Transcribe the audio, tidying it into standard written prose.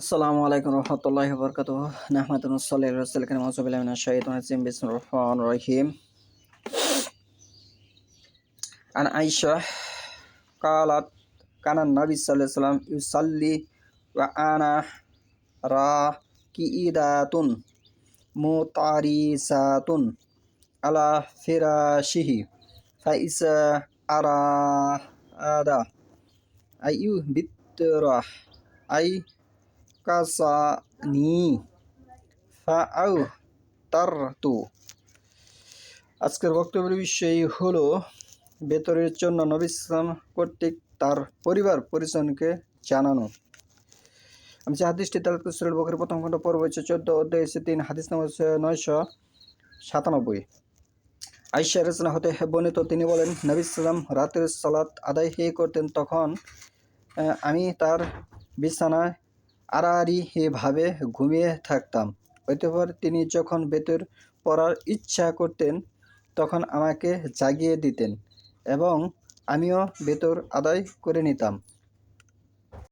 আসসালামু আলাইকুম রহমতুল্লাহি ওয়া বারাকাতুহু নাহমাদুহু ওয়া নসাল্লি আলা রাসূলিল কারীম আউযু বিল্লাহি মিনাশ শাইতানির রাজিম বিসমিল্লাহির রহমানির রহিম আন আয়েশা قالت কানা নবী সাল্লাল্লাহু আলাইহি ওয়াসাল্লাম ইউসাল্লি ওয়া আনা রাকিদাতুন মুতারিসাতুন আলা ফিরাশিহি ফাইসা আরাদা আইয়ু বিতরা আই কাসানি ফাআউতারতু। আজকের বক্তব্যের বিষয় হলো বেতরের জন্য নবী ইসলাম কর্তৃক তার পরিবার পরিজনকে জানানো। আমি যে হাদিসটি তেলাওয়াত করছি সূরা বকরার প্রথম খণ্ড পর্ব হচ্ছে 14 অধ্যায় হচ্ছে 3 হাদিস নম্বর হচ্ছে 997। আয়েশা রাদিয়াল্লাহু হতে বর্ণিত, তিনি বলেন, নবী ইসলাম রাতের সালাত আদায় করতেন, তখন আমি তার বিছানায় আড়াআড়ি ভাবে ঘুমিয়ে থাকতাম। অতঃপর তিনি যখন বেতর পড়ার ইচ্ছা করতেন তখন আমাকে জাগিয়ে দিতেন এবং আমিও বেতর আদায় করে নিতাম।